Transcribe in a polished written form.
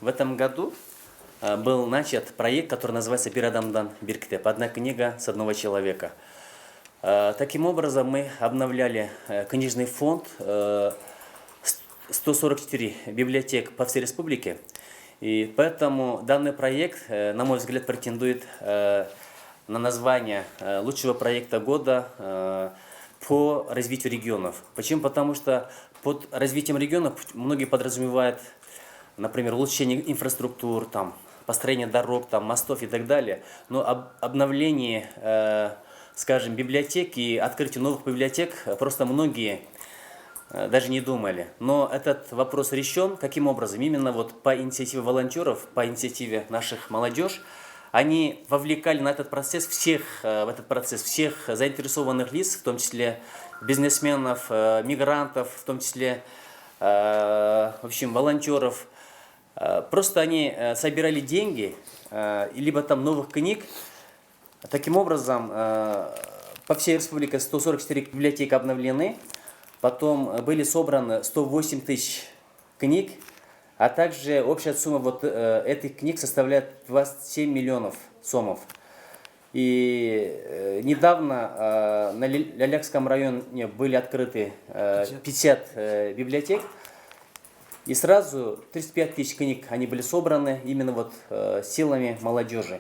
В этом году был начат проект, который называется «Bir adamdan bir kitap», «Одна книга с одного человека». Таким образом, мы обновляли книжный фонд 144 библиотек по всей республике. И поэтому данный проект, на мой взгляд, претендует на название лучшего проекта года по развитию регионов. Почему? Потому что под развитием регионов многие подразумевают, например, улучшение инфраструктуры, там, построение дорог, там, мостов и так далее. Но обновление, скажем, библиотек и открытие новых библиотек просто многие даже не думали. Но этот вопрос решен. Каким образом? Именно вот по инициативе волонтеров, по инициативе наших молодежь, они вовлекали на этот процесс в этот процесс всех заинтересованных лиц, в том числе бизнесменов, мигрантов, в том числе, в общем, волонтеров. Просто они собирали деньги, либо там новых книг. Таким образом, по всей республике 144 библиотеки обновлены. Потом были собраны 108 тысяч книг, а также общая сумма вот этих книг составляет 27 миллионов сомов. И недавно на Лялякском районе были открыты 50 библиотек, и сразу 35 тысяч книг они были собраны именно вот силами молодежи.